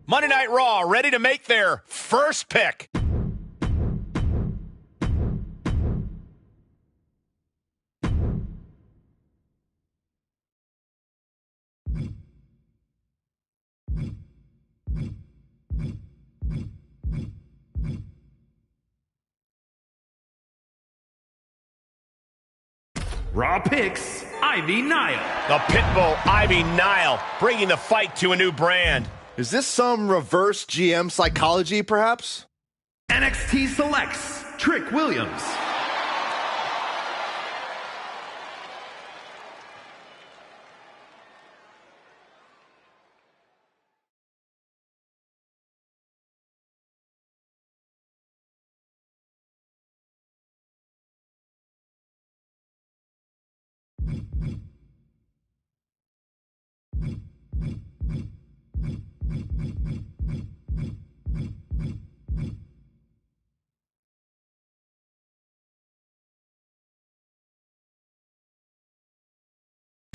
Monday Night Raw ready to make their first pick. Raw picks, Ivy Nile. The Pitbull, Ivy Nile, bringing the fight to a new brand. Is this some reverse GM psychology, perhaps? NXT selects Trick Williams.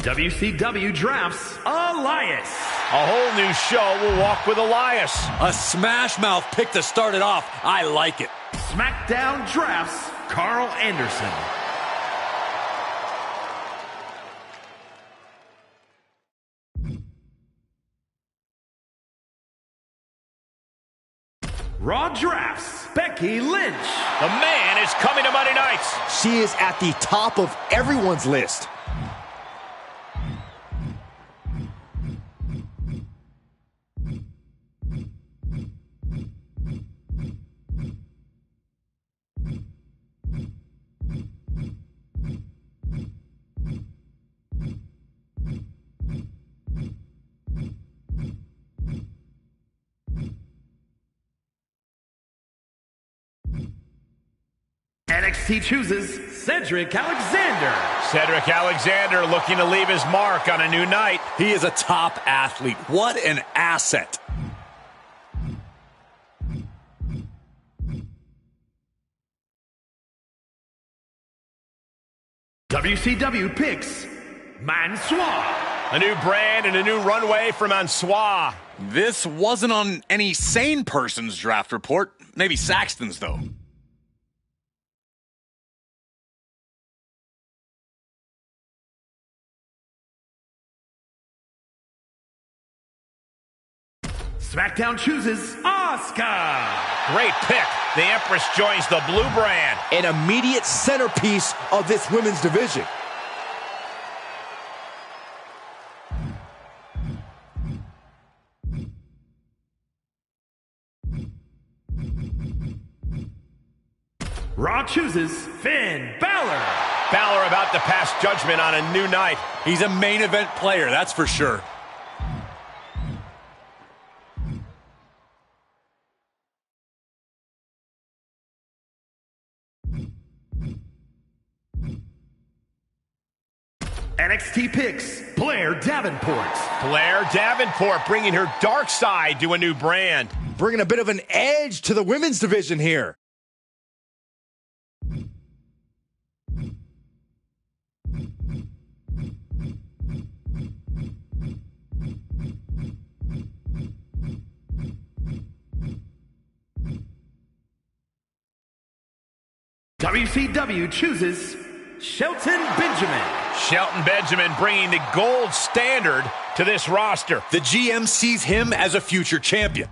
WCW drafts Elias. A whole new show will walk with Elias. A smash mouth pick to start it off. I like it. SmackDown drafts Carl Anderson. Raw drafts Becky Lynch. The man is coming to Monday nights. She is at the top of everyone's list. NXT chooses Cedric Alexander. Cedric Alexander looking to leave his mark on a new night. He is a top athlete. What an asset. WCW picks Mansoor. A new brand and a new runway for Mansoor. This wasn't on any sane person's draft report. Maybe Saxton's, though. SmackDown chooses Asuka. Great pick. The Empress joins the blue brand. An immediate centerpiece of this women's division. Raw chooses Finn Balor. Balor about to pass judgment on a new night. He's a main event player, that's for sure. NXT picks Blair Davenport. Blair Davenport bringing her dark side to a new brand. Bringing a bit of an edge to the women's division here. WCW chooses Shelton Benjamin. Shelton Benjamin bringing the gold standard to this roster. The GM sees him as a future champion.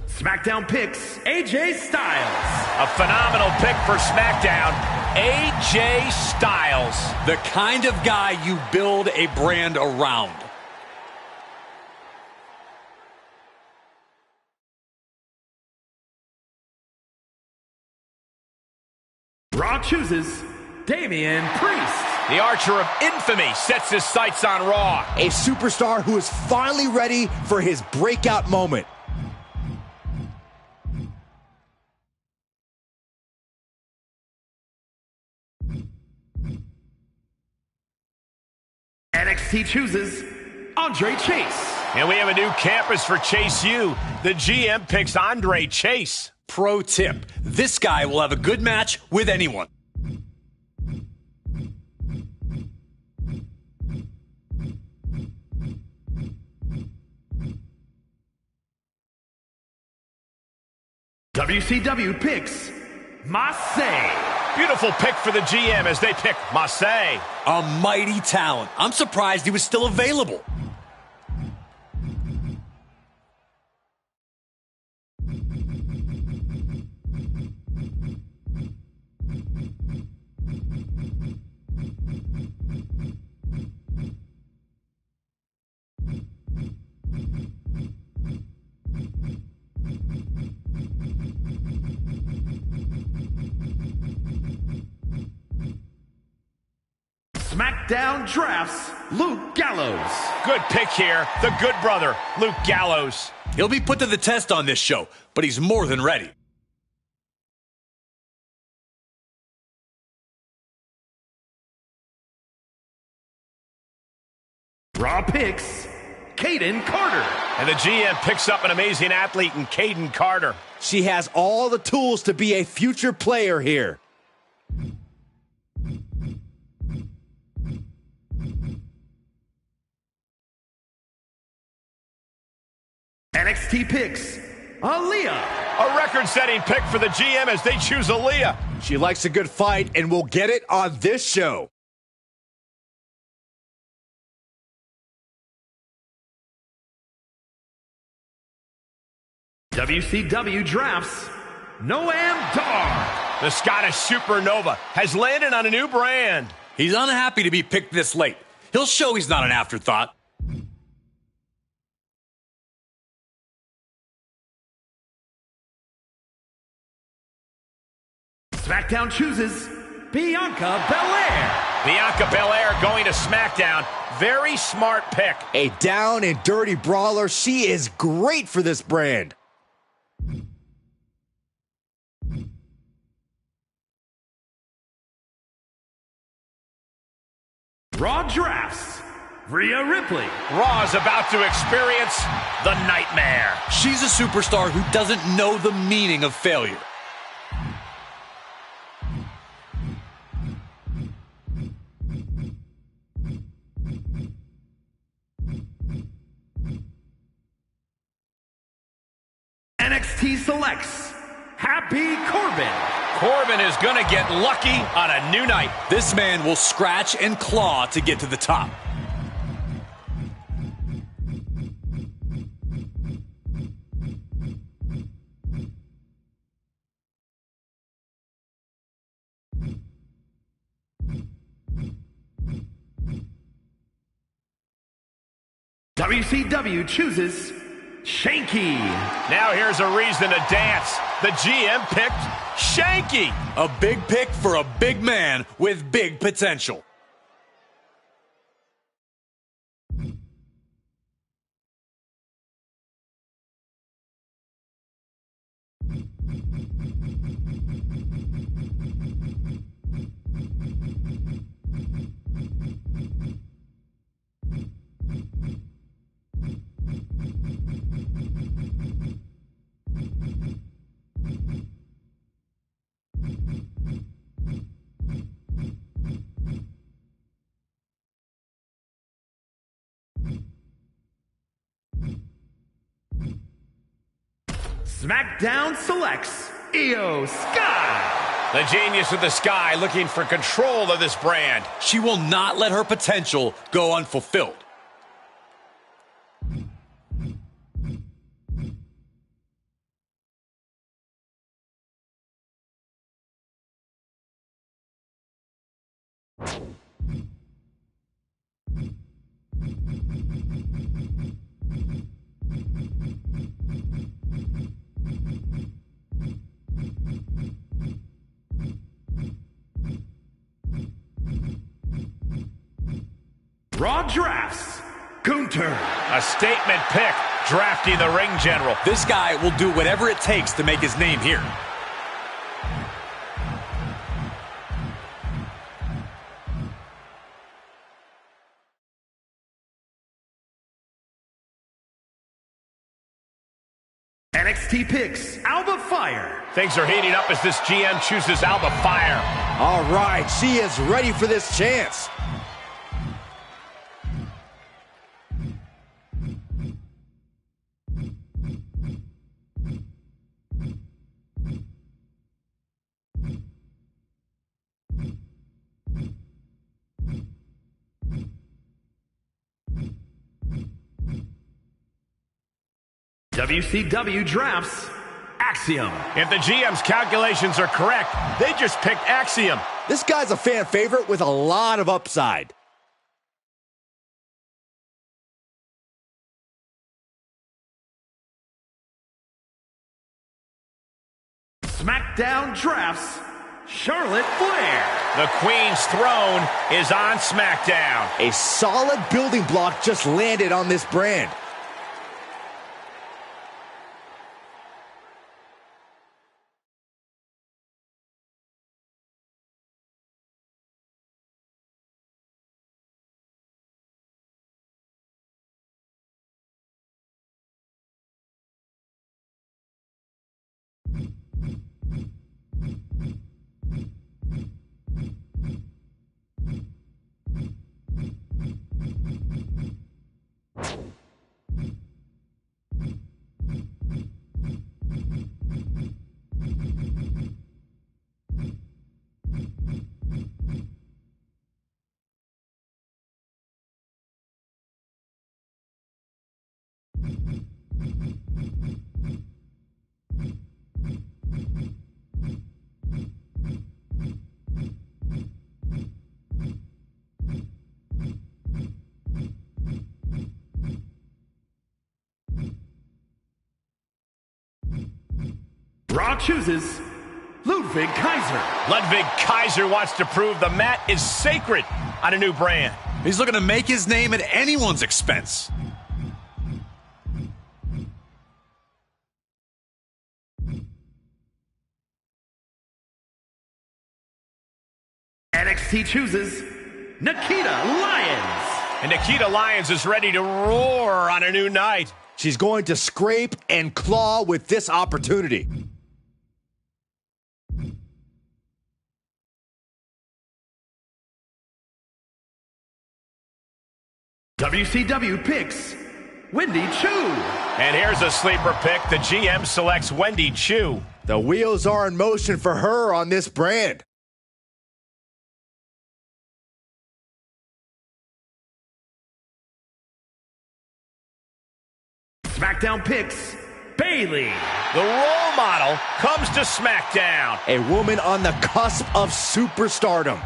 SmackDown picks AJ Styles. A phenomenal pick for SmackDown, AJ Styles. The kind of guy you build a brand around. Raw chooses Damian Priest. The Archer of Infamy sets his sights on Raw. A superstar who is finally ready for his breakout moment. NXT chooses Andre Chase. And we have a new campus for Chase U. The GM picks Andre Chase. Pro tip, this guy will have a good match with anyone. WCW picks Marseille. Beautiful pick for the GM as they pick Marseille. A mighty talent. I'm surprised he was still available. SmackDown drafts Luke Gallows. Good pick here. The good brother, Luke Gallows. He'll be put to the test on this show, but he's more than ready. Raw picks Caden Carter. And the GM picks up an amazing athlete in Caden Carter. She has all the tools to be a future player here. NXT picks Aaliyah. A record-setting pick for the GM as they choose Aaliyah. She likes a good fight and will get it on this show. WCW drafts Noam Dar. The Scottish Supernova has landed on a new brand. He's unhappy to be picked this late. He'll show he's not an afterthought. SmackDown chooses Bianca Belair. Bianca Belair going to SmackDown. Very smart pick. A down and dirty brawler. She is great for this brand. Raw drafts Rhea Ripley. Raw is about to experience the nightmare. She's a superstar who doesn't know the meaning of failure. NXT selects Happy Corbin. Corbin is going to get lucky on a new night. This man will scratch and claw to get to the top. WCW chooses Shanky. Now here's a reason to dance. The GM picked Shanky. A big pick for a big man with big potential. SmackDown selects Io Sky. The genius of the Sky looking for control of this brand. She will not let her potential go unfulfilled. Raw drafts Gunter. A statement pick, drafting the ring general. This guy will do whatever it takes to make his name here. NXT picks Alba Fire. Things are heating up as this GM chooses Alba Fire. All right, she is ready for this chance. WCW drafts Axiom. If the GM's calculations are correct, they just picked Axiom. This guy's a fan favorite with a lot of upside. SmackDown drafts Charlotte Flair. The Queen's throne is on SmackDown. A solid building block just landed on this brand. Raw chooses Ludwig Kaiser. Ludwig Kaiser wants to prove the mat is sacred on a new brand. He's looking to make his name at anyone's expense. NXT chooses Nikita Lyons. And Nikita Lyons is ready to roar on a new night. She's going to scrape and claw with this opportunity. WCW picks Wendy Choo. And here's a sleeper pick. The GM selects Wendy Choo. The wheels are in motion for her on this brand. SmackDown picks Bayley. The role model comes to SmackDown. A woman on the cusp of superstardom.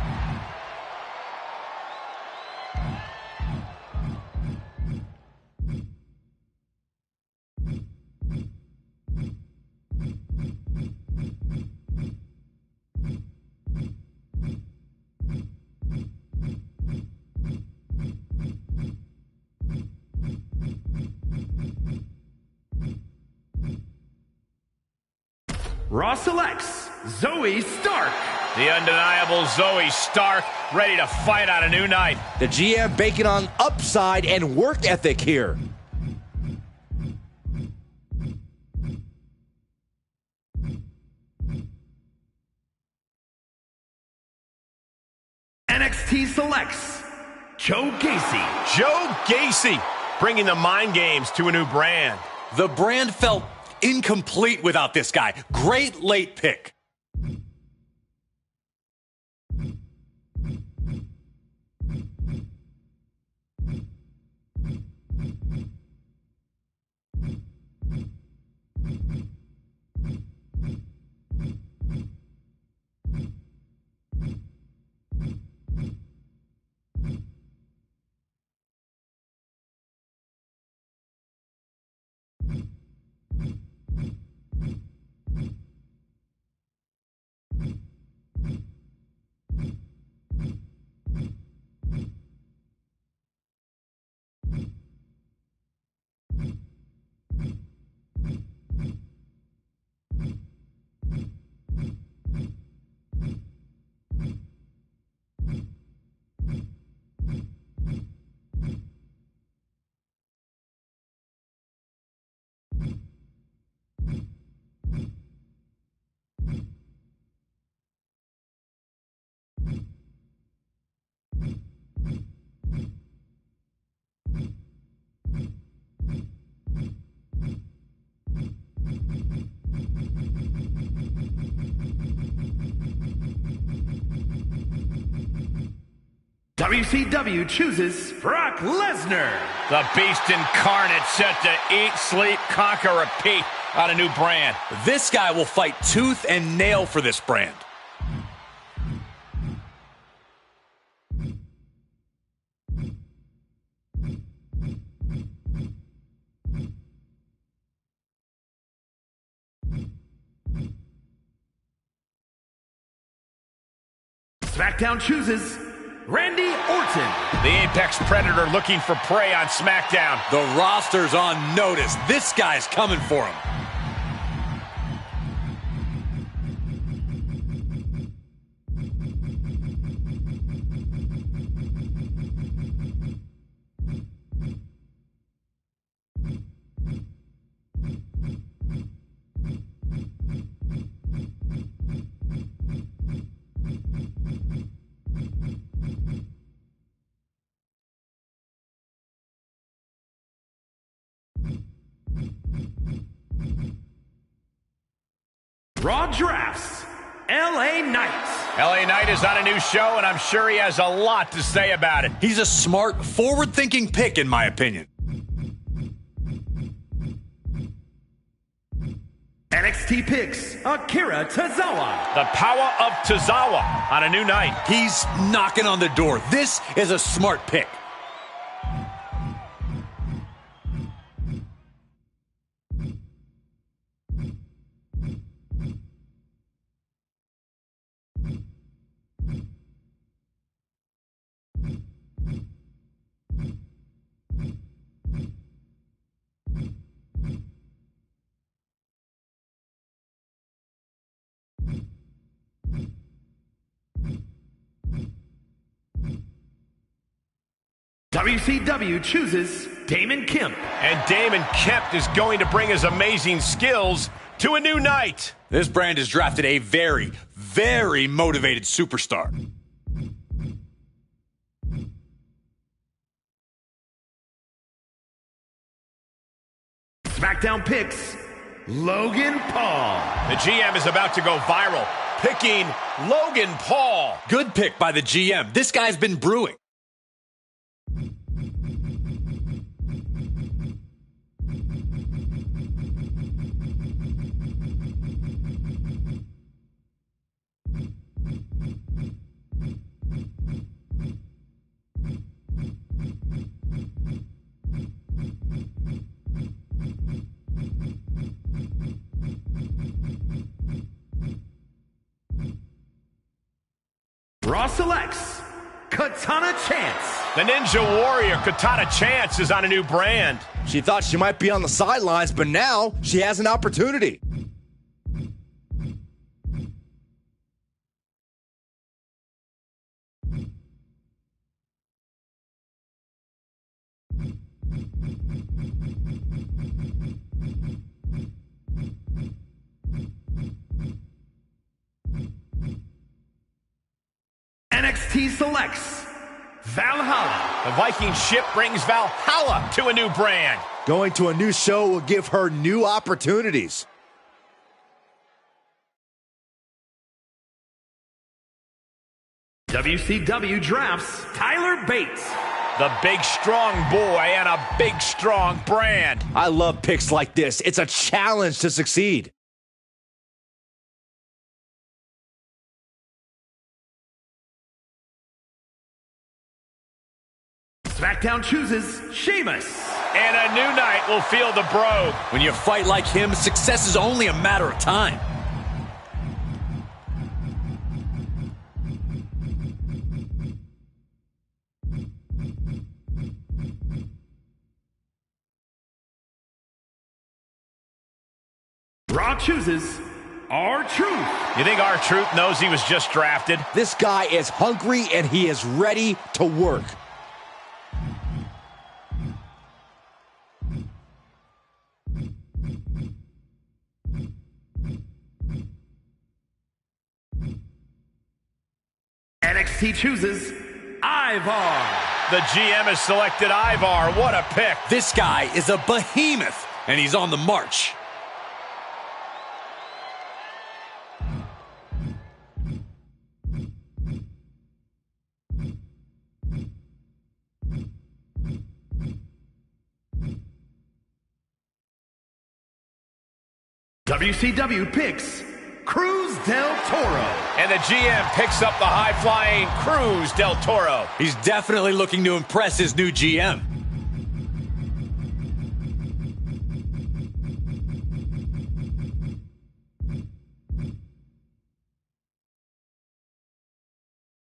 Raw selects Zoe Stark. The undeniable Zoe Stark ready to fight on a new night. The GM banking on upside and work ethic here. NXT selects Joe Gacy. Joe Gacy bringing the mind games to a new brand. The brand felt incomplete without this guy. Great late pick. WCW chooses Brock Lesnar. The beast incarnate set to eat, sleep, conquer, repeat on a new brand. This guy will fight tooth and nail for this brand. SmackDown chooses Randy Orton. The Apex Predator looking for prey on SmackDown. The roster's on notice. This guy's coming for him. Raw drafts LA Knight. LA Knight is on a new show, and I'm sure he has a lot to say about it. He's a smart, forward-thinking pick, in my opinion. NXT picks Akira Tozawa. The power of Tozawa on a new night. He's knocking on the door. This is a smart pick. WCW chooses Damon Kemp. And Damon Kemp is going to bring his amazing skills to a new night. This brand has drafted a very, very motivated superstar. SmackDown picks Logan Paul. The GM is about to go viral, picking Logan Paul. Good pick by the GM. This guy's been brewing. Raw selects Katana Chance. The Ninja Warrior, Katana Chance, is on a new brand. She thought she might be on the sidelines, but now she has an opportunity. NXT selects Valhalla. The Viking ship brings Valhalla to a new brand. Going to a new show will give her new opportunities. WCW drafts Tyler Bates. The big strong boy and a big strong brand. I love picks like this. It's a challenge to succeed. SmackDown chooses Sheamus. And a new night will feel the brogue. When you fight like him, success is only a matter of time. Raw chooses R-Truth. You think R-Truth knows he was just drafted? This guy is hungry and he is ready to work. NXT chooses Ivar. The GM has selected Ivar. What a pick. This guy is a behemoth, and he's on the march. WCW picks Cruz del Toro. And the GM picks up the high-flying Cruz del Toro. He's definitely looking to impress his new GM.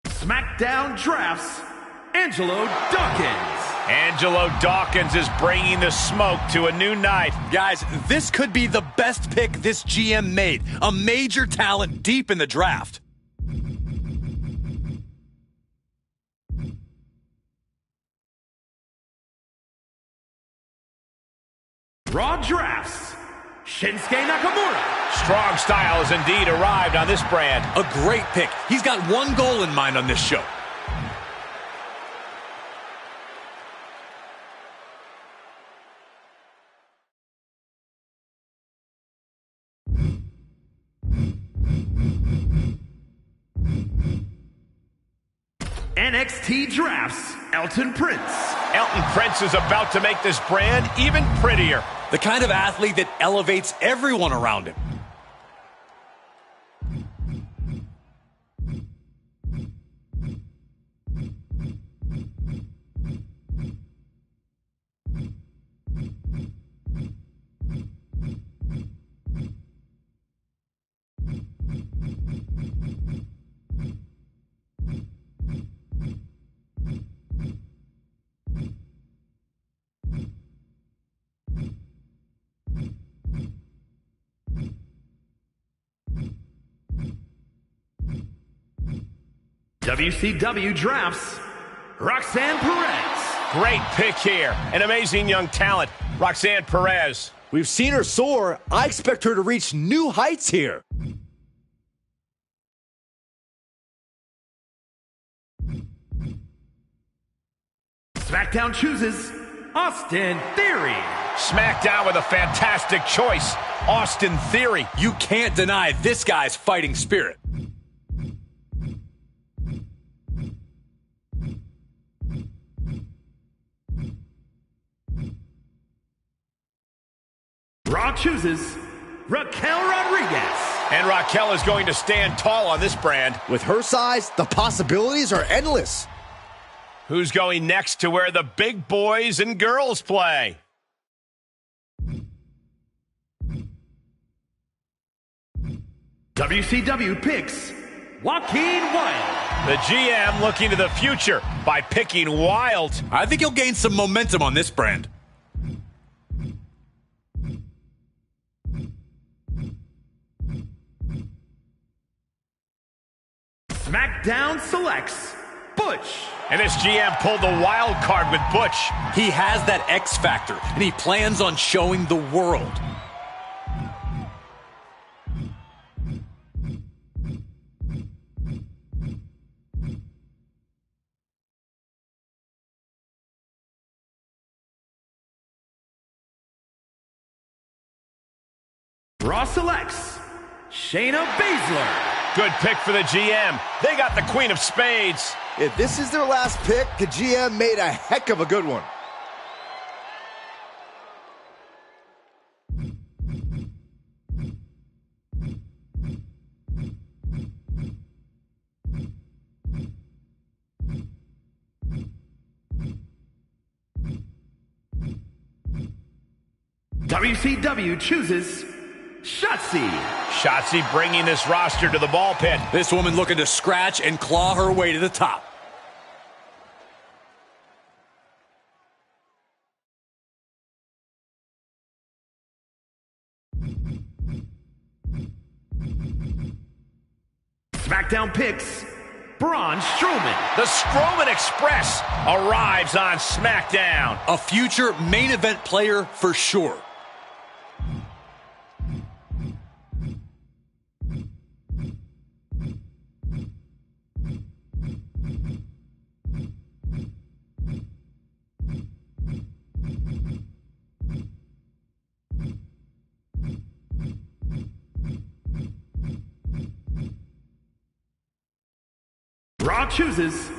SmackDown drafts Angelo Dawkins. Angelo Dawkins is bringing the smoke to a new night. Guys, this could be the best pick this GM made. A major talent deep in the draft. Raw drafts Shinsuke Nakamura. Strong style has indeed arrived on this brand. A great pick. He's got one goal in mind on this show. NXT drafts Elton Prince. Elton Prince is about to make this brand even prettier. The kind of athlete that elevates everyone around him. WCW drafts Roxanne Perez. Great pick here. An amazing young talent, Roxanne Perez. We've seen her soar. I expect her to reach new heights here. SmackDown chooses Austin Theory. SmackDown with a fantastic choice, Austin Theory. You can't deny this guy's fighting spirit. Raw chooses Raquel Rodriguez. And Raquel is going to stand tall on this brand. With her size, the possibilities are endless. Who's going next to where the big boys and girls play? WCW picks Joaquin Wilde. The GM looking to the future by picking Wilde. I think he'll gain some momentum on this brand. SmackDown selects Butch. And this GM pulled the wild card with Butch. He has that X factor, and he plans on showing the world. Raw selects Shayna Baszler. Good pick for the GM. They got the Queen of Spades. If this is their last pick, the GM made a heck of a good one. WCW chooses Shotzi. Shotzi bringing this roster to the ball pit. This woman looking to scratch and claw her way to the top. SmackDown picks Braun Strowman. The Strowman Express arrives on SmackDown. A future main event player for sure. Raw chooses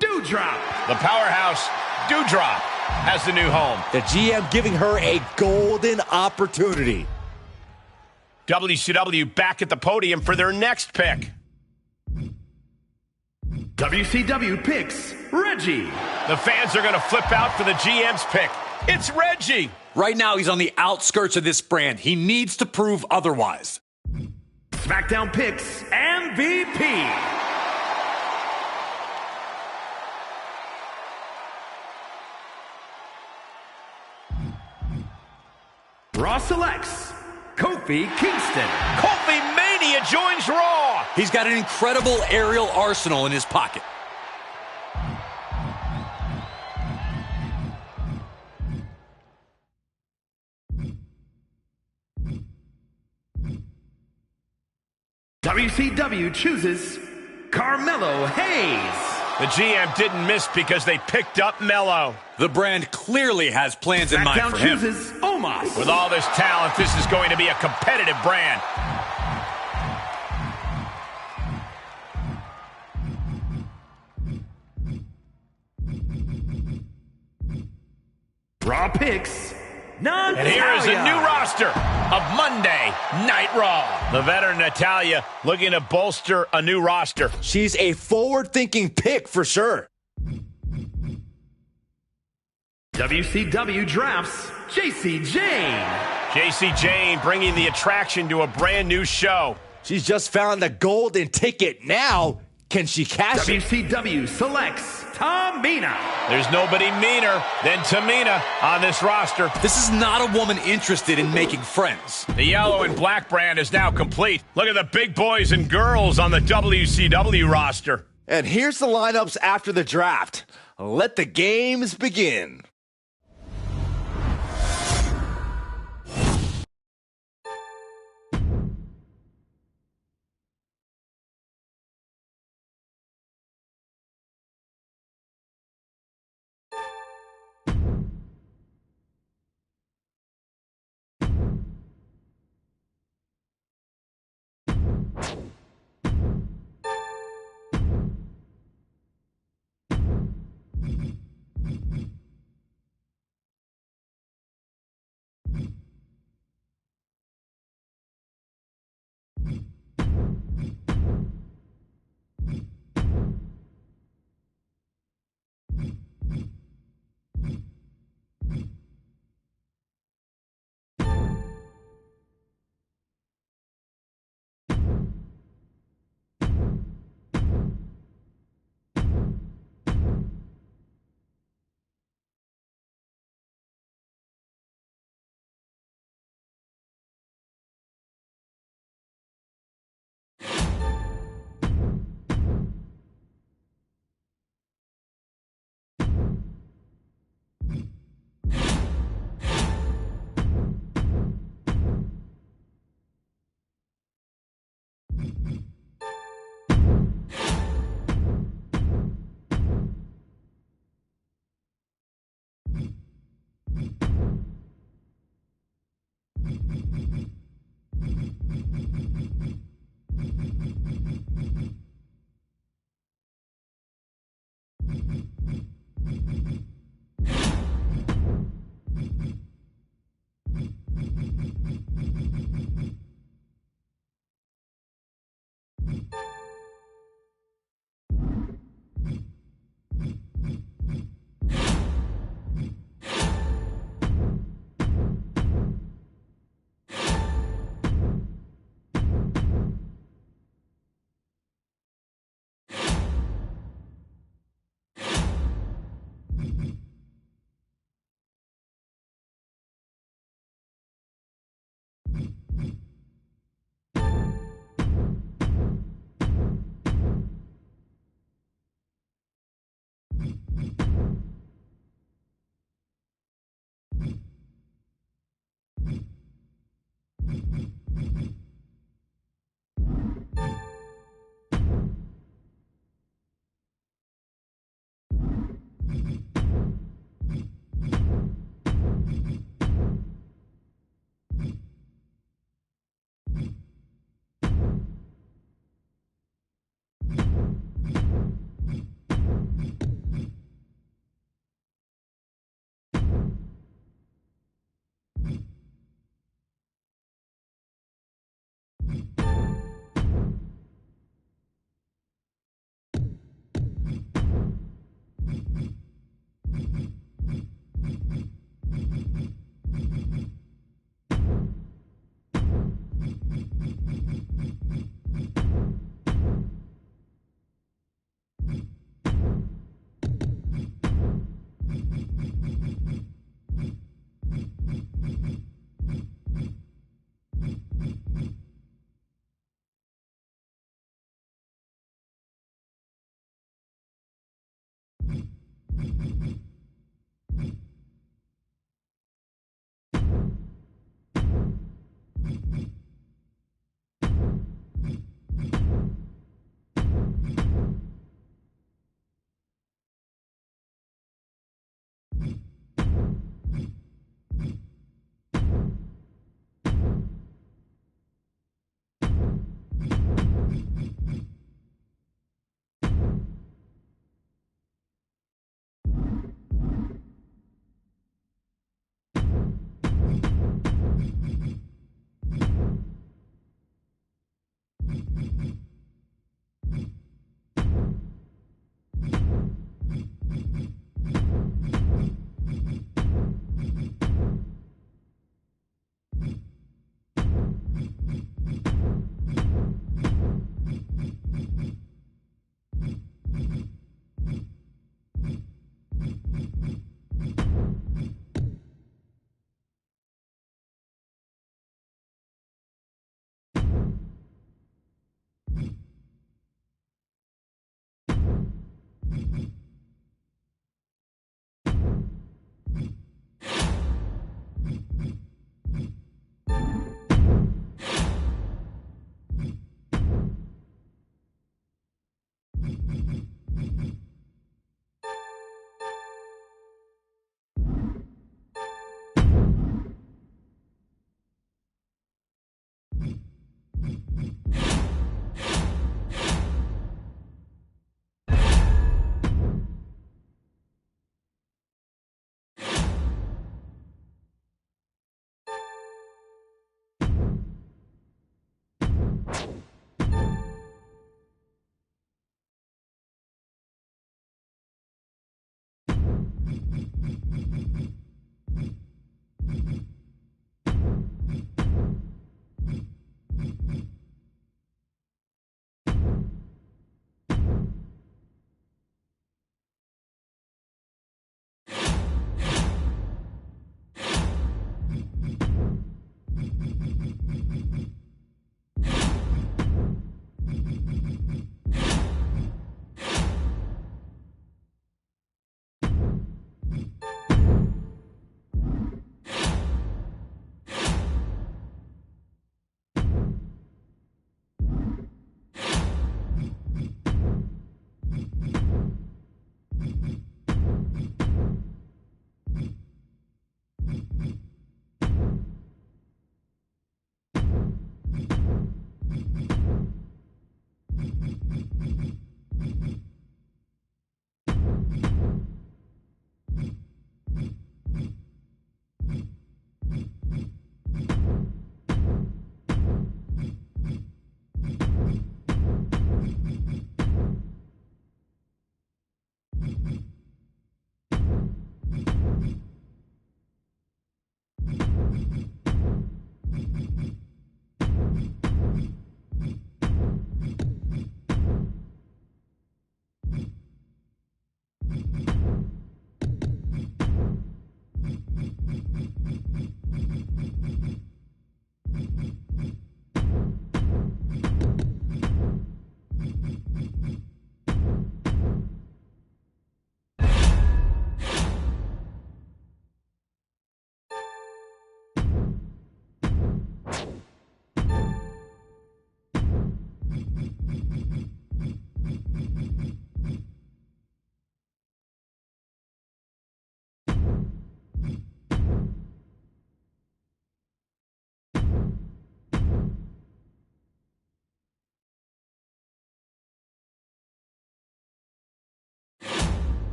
Doudrop. The powerhouse, Doudrop, has the new home. The GM giving her a golden opportunity. WCW back at the podium for their next pick. WCW picks Reggie. The fans are going to flip out for the GM's pick. It's Reggie. Right now, he's on the outskirts of this brand. He needs to prove otherwise. SmackDown picks MVP. Raw selects Kofi Kingston. Kofi Mania joins Raw. He's got an incredible aerial arsenal in his pocket. WCW chooses Carmelo Hayes. The GM didn't miss because they picked up Mello. The brand clearly has plans in mind SmackDown for him. chooses Omos. With all this talent, this is going to be a competitive brand. Raw picks And here is a new roster of Monday Night Raw. The veteran Natalya looking to bolster a new roster. She's a forward-thinking pick for sure. WCW drafts JC Jane. JC Jane bringing the attraction to a brand new show. She's just found the golden ticket. Now, can she cash it? WCW selects Tamina. There's nobody meaner than Tamina on this roster. This is not a woman interested in making friends. The yellow and black brand is now complete. Look at the big boys and girls on the WCW roster. And here's the lineups after the draft. Let the games begin.